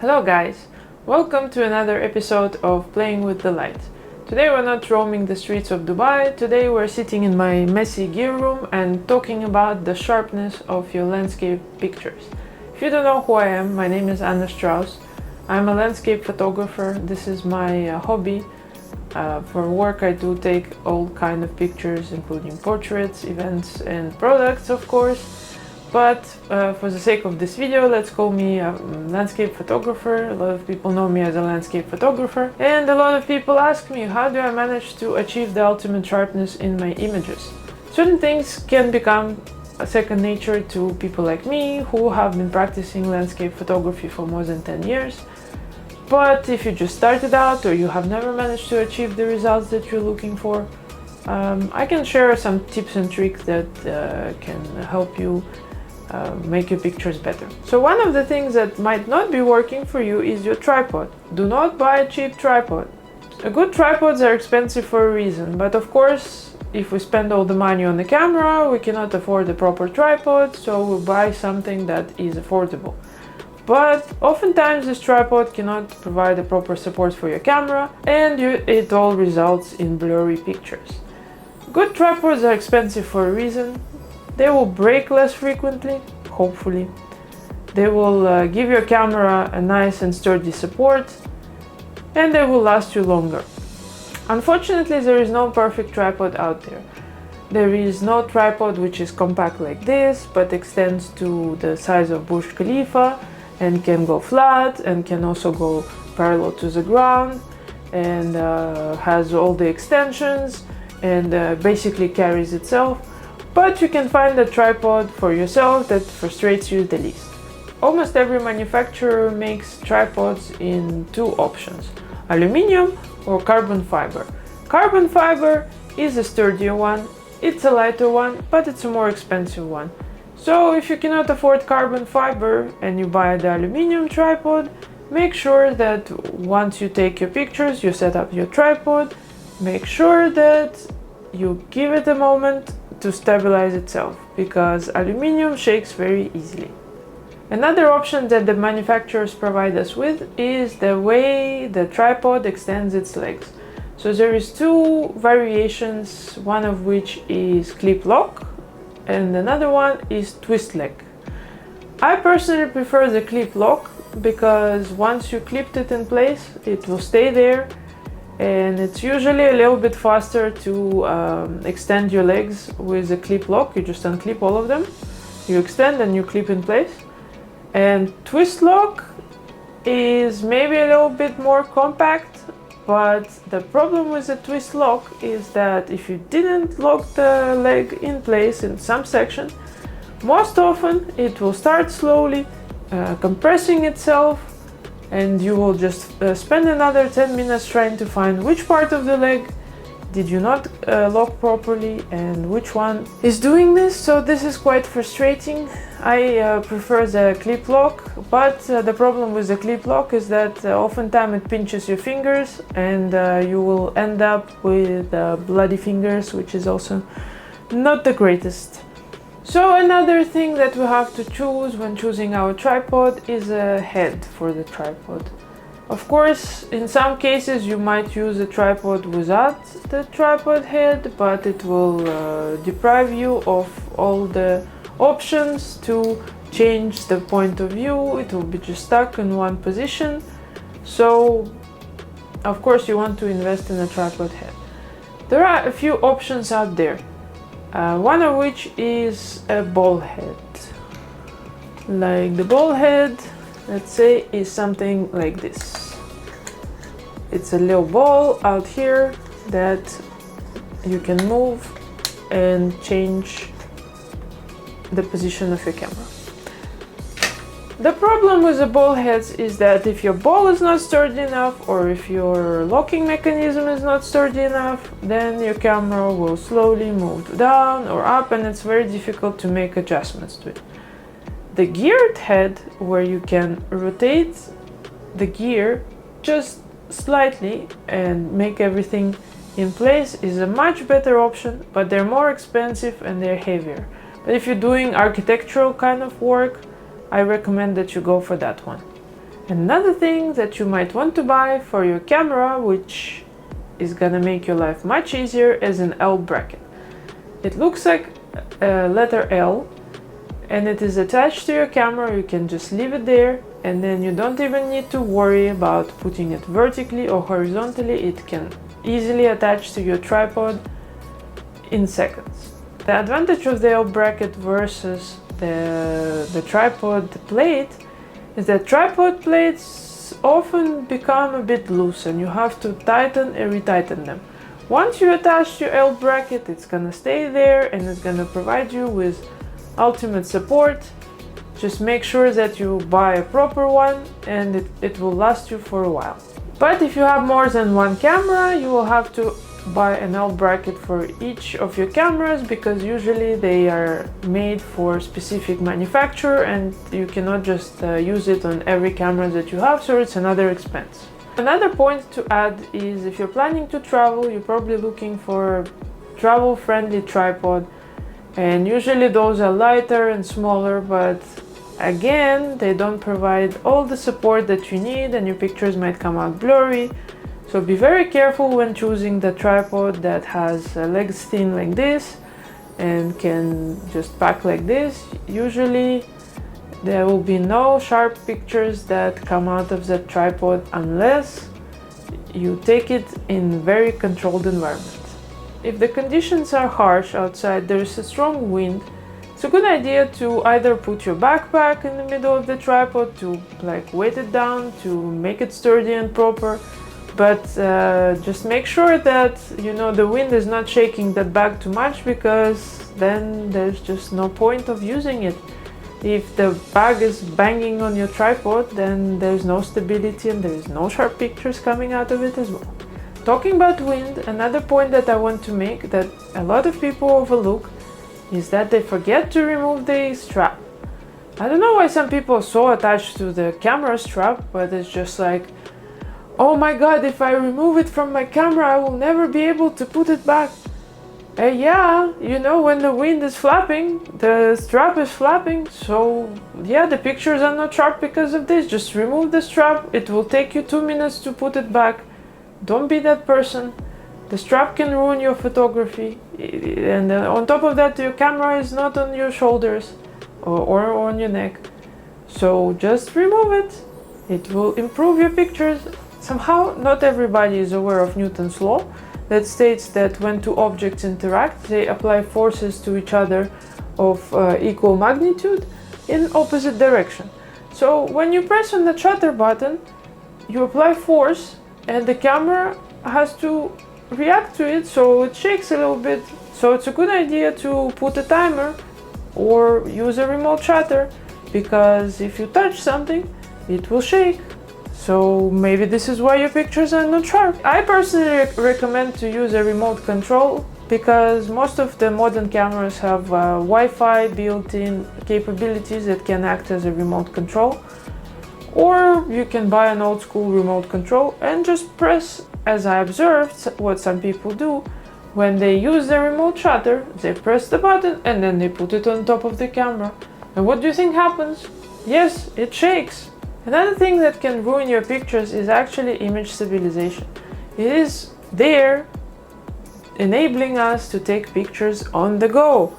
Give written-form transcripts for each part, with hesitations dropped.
Hello guys, welcome to another episode of Playing with the Light. Today we're not roaming the streets of Dubai, today we're sitting in my messy gear room and talking about the sharpness of your landscape pictures. If you don't know who I am, my name is Anna Strauss. I'm a landscape photographer, this is my hobby. For work I do take all kind of pictures, including portraits, events and products of course. But for the sake of this video, let's call me a landscape photographer. A lot of people know me as a landscape photographer. And a lot of people ask me, how do I manage to achieve the ultimate sharpness in my images? Certain things can become a second nature to people like me who have been practicing landscape photography for more than 10 years. But if you just started out or you have never managed to achieve the results that you're looking for, I can share some tips and tricks that can help you make your pictures better. So one of the things that might not be working for you is your tripod. Do not buy a cheap tripod. Good tripods are expensive for a reason, but of course if we spend all the money on the camera we cannot afford a proper tripod, so we'll buy something that is affordable. But oftentimes this tripod cannot provide a proper support for your camera and it all results in blurry pictures. Good tripods are expensive for a reason. They will break less frequently, hopefully. They will give your camera a nice and sturdy support, and they will last you longer. Unfortunately, there is no perfect tripod out there. There is no tripod which is compact like this, but extends to the size of Burj Khalifa, and can go flat, and can also go parallel to the ground, and has all the extensions, and basically carries itself. But you can find a tripod for yourself that frustrates you the least. Almost every manufacturer makes tripods in two options, aluminium or carbon fiber. Carbon fiber is a sturdier one, it's a lighter one, but it's a more expensive one. So if you cannot afford carbon fiber and you buy the aluminium tripod, make sure that once you take your pictures, you set up your tripod, make sure that you give it a moment to stabilize itself, because aluminium shakes very easily. Another option that the manufacturers provide us with is the way the tripod extends its legs. So there is two variations, one of which is clip lock and another one is twist leg. I personally prefer the clip lock because once you clipped it in place, it will stay there. And it's usually a little bit faster to extend your legs with a clip lock. You just unclip all of them, you extend and you clip in place. And twist lock is maybe a little bit more compact, but the problem with the twist lock is that if you didn't lock the leg in place in some section, most often it will start slowly compressing itself, and you will just spend another 10 minutes trying to find which part of the leg did you not lock properly and which one is doing this. So this is quite frustrating. I prefer the clip lock, but the problem with the clip lock is that oftentimes it pinches your fingers and you will end up with bloody fingers, which is also not the greatest. So another thing that we have to choose when choosing our tripod is a head for the tripod. Of course, in some cases you might use a tripod without the tripod head, but it will deprive you of all the options to change the point of view. It will be just stuck in one position. So, of course, you want to invest in a tripod head. There are a few options out there. One of which is a ball head. Like the ball head, let's say, is something like this. It's a little ball out here that you can move and change the position of your camera. The problem with the ball heads is that if your ball is not sturdy enough, or if your locking mechanism is not sturdy enough, then your camera will slowly move down or up, and it's very difficult to make adjustments to it. The geared head, where you can rotate the gear just slightly and make everything in place, is a much better option, but they're more expensive and they're heavier. But if you're doing architectural kind of work, I recommend that you go for that one. Another thing that you might want to buy for your camera, which is gonna make your life much easier, is an L bracket. It looks like a letter L and it is attached to your camera. You can just leave it there and then you don't even need to worry about putting it vertically or horizontally. It can easily attach to your tripod in seconds. The advantage of the L bracket versus the tripod plate is that tripod plates often become a bit loose and you have to tighten and retighten them. Once you attach your L bracket, it's gonna stay there and it's gonna provide you with ultimate support. Just make sure that you buy a proper one and it will last you for a while. But if you have more than one camera, you will have to buy an L bracket for each of your cameras, because usually they are made for specific manufacturer and you cannot just use it on every camera that you have, so it's another expense. Another point to add is if you're planning to travel, you're probably looking for a travel-friendly tripod, and usually those are lighter and smaller, but again, they don't provide all the support that you need and your pictures might come out blurry. So be very careful when choosing the tripod that has legs thin like this and can just pack like this. Usually there will be no sharp pictures that come out of the tripod unless you take it in very controlled environment. If the conditions are harsh outside, there is a strong wind, it's a good idea to either put your backpack in the middle of the tripod to weight it down to make it sturdy and proper. But just make sure that the wind is not shaking that bag too much, because then there's just no point of using it. If the bag is banging on your tripod, then there's no stability and there's no sharp pictures coming out of it as well. Talking about wind, another point that I want to make that a lot of people overlook is that they forget to remove the strap. I don't know why some people are so attached to the camera strap, but it's just like, oh my god, if I remove it from my camera, I will never be able to put it back. Yeah, when the wind is flapping, the strap is flapping, so yeah, the pictures are not sharp because of this. Just remove the strap, it will take you 2 minutes to put it back. Don't be that person. The strap can ruin your photography, and on top of that, your camera is not on your shoulders or on your neck. So just remove it. It will improve your pictures. Somehow, not everybody is aware of Newton's law that states that when two objects interact, they apply forces to each other of equal magnitude in opposite direction. So when you press on the shutter button, you apply force and the camera has to react to it, so it shakes a little bit. So it's a good idea to put a timer or use a remote shutter, because if you touch something, it will shake. So maybe this is why your pictures are not sharp. I personally recommend to use a remote control, because most of the modern cameras have Wi-Fi built-in capabilities that can act as a remote control. Or you can buy an old school remote control and just press, as I observed what some people do, when they use the remote shutter, they press the button and then they put it on top of the camera. And what do you think happens? Yes, it shakes. Another thing that can ruin your pictures is actually image stabilization. It is there enabling us to take pictures on the go,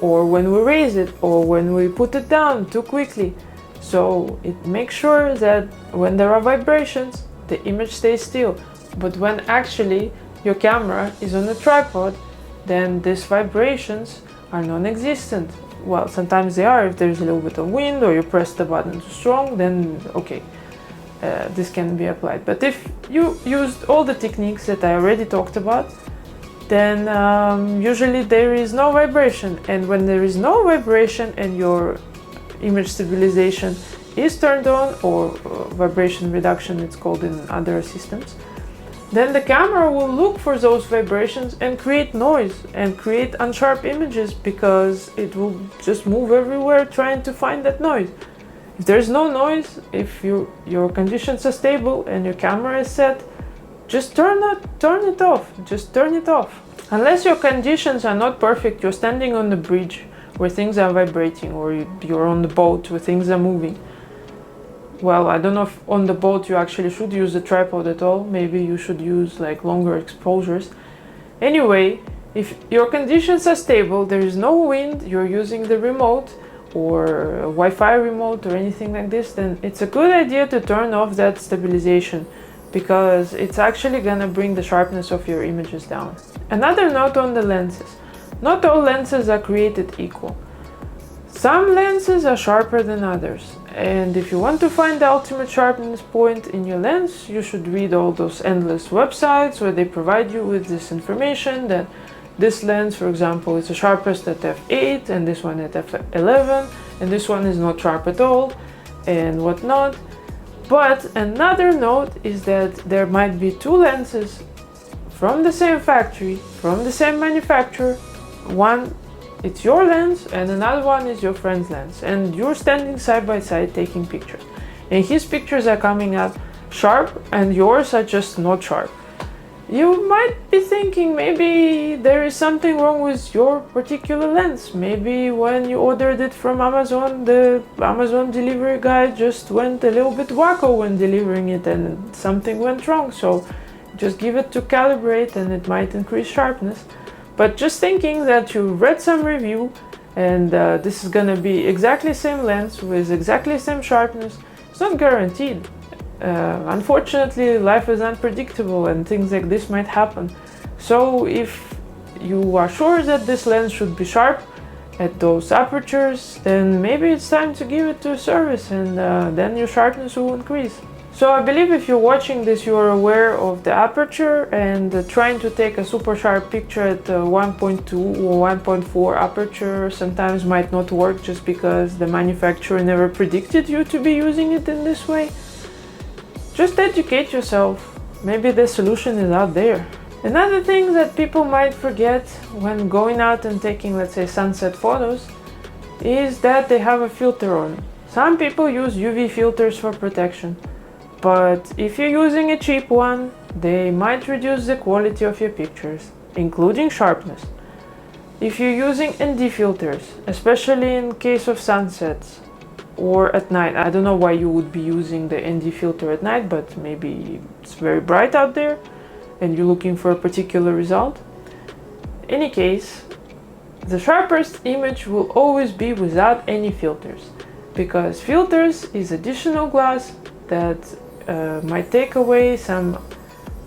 or when we raise it, or when we put it down too quickly. So it makes sure that when there are vibrations, the image stays still. But when actually your camera is on a tripod, then these vibrations are non-existent. Well, sometimes they are if there's a little bit of wind or you press the button too strong, then okay, this can be applied. But if you used all the techniques that I already talked about, then usually there is no vibration. And when there is no vibration and your image stabilization is turned on, or vibration reduction it's called in other systems, then the camera will look for those vibrations and create noise and create unsharp images, because it will just move everywhere trying to find that noise. If there's no noise, if your conditions are stable and your camera is set, just turn it off. Just turn it off. Unless your conditions are not perfect, you're standing on the bridge where things are vibrating, or you're on the boat where things are moving, Well, I don't know if on the boat you actually should use the tripod at all. Maybe you should use like longer exposures. Anyway, if your conditions are stable, there is no wind, you're using the remote or a Wi-Fi remote or anything like this, then it's a good idea to turn off that stabilization, because it's actually gonna bring the sharpness of your images down. Another note on the lenses. Not all lenses are created equal. Some lenses are sharper than others, and if you want to find the ultimate sharpness point in your lens, you should read all those endless websites where they provide you with this information that this lens, for example, is the sharpest at f8 and this one at f11, and this one is not sharp at all and whatnot. But another note is that there might be two lenses from the same factory, from the same manufacturer. One, it's your lens, and another one is your friend's lens, and you're standing side by side taking pictures, and his pictures are coming out sharp and yours are just not sharp. You might be thinking maybe there is something wrong with your particular lens. Maybe when you ordered it from Amazon, the Amazon delivery guy just went a little bit wacko when delivering it and something went wrong, so just give it to calibrate and it might increase sharpness. But just thinking that you read some review and this is gonna be exactly same lens with exactly same sharpness, it's not guaranteed. Unfortunately, life is unpredictable and things like this might happen. So if you are sure that this lens should be sharp at those apertures, then maybe it's time to give it to a service, and then your sharpness will increase. So I believe if you're watching this, you are aware of the aperture, and trying to take a super sharp picture at 1.2 or 1.4 aperture sometimes might not work just because the manufacturer never predicted you to be using it in this way. Just educate yourself. Maybe the solution is out there. Another thing that people might forget when going out and taking, let's say, sunset photos is that they have a filter on. Some people use UV filters for protection. But if you're using a cheap one, they might reduce the quality of your pictures, including sharpness. If you're using ND filters, especially in case of sunsets or at night, I don't know why you would be using the ND filter at night, but maybe it's very bright out there and you're looking for a particular result. In any case, the sharpest image will always be without any filters, because filters is additional glass that might take away some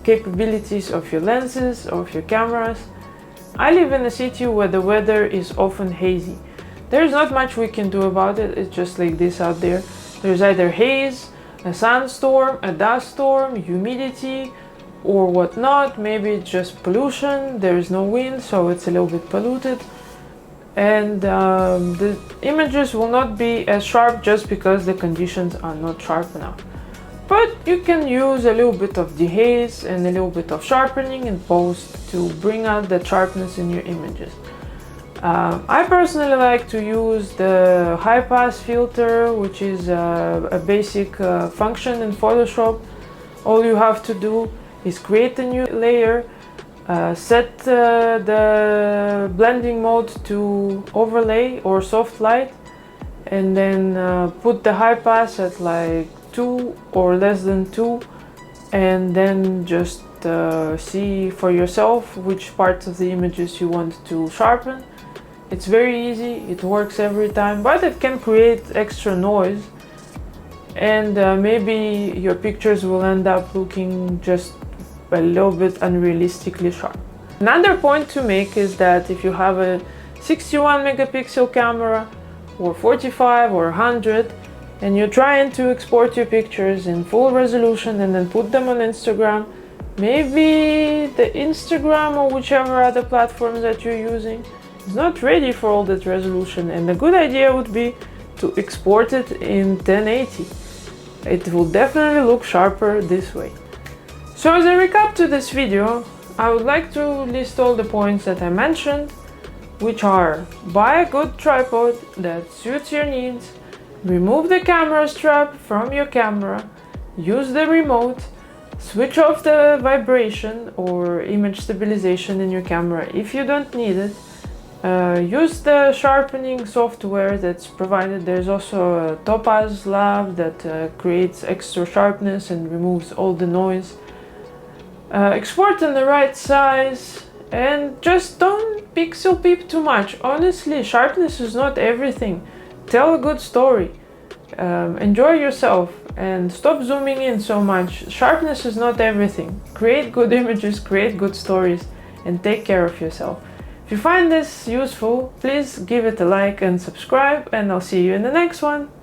capabilities of your lenses, of your cameras. I live in a city where the weather is often hazy. There's not much we can do about it, it's just like this out there. There's either haze, a sandstorm, a dust storm, humidity, or whatnot. Maybe it's just pollution, there's no wind, so it's a little bit polluted. And the images will not be as sharp just because the conditions are not sharp enough. But you can use a little bit of dehaze and a little bit of sharpening in post to bring out the sharpness in your images. I personally like to use the high pass filter, which is a basic function in Photoshop. All you have to do is create a new layer, set the blending mode to overlay or soft light, and then put the high pass at like 2 or less than 2, and then just see for yourself which parts of the images you want to sharpen. It's very easy, it works every time, but it can create extra noise, and maybe your pictures will end up looking just a little bit unrealistically sharp. Another point to make is that if you have a 61 megapixel camera or 45 or 100, and you're trying to export your pictures in full resolution and then put them on Instagram, maybe the Instagram or whichever other platform that you're using is not ready for all that resolution, and a good idea would be to export it in 1080. It will definitely look sharper this way. So as a recap to this video, I would like to list all the points that I mentioned, which are: buy a good tripod that suits your needs, remove the camera strap from your camera, use the remote, switch off the vibration or image stabilization in your camera if you don't need it, Use the sharpening software that's provided. There's also a Topaz Lab that creates extra sharpness and removes all the noise. Export in the right size, and just don't pixel peep too much. Honestly, sharpness is not everything. Tell a good story. Enjoy yourself and stop zooming in so much. Sharpness is not everything. Create good images, create good stories, and take care of yourself. If you find this useful, please give it a like and subscribe, and I'll see you in the next one.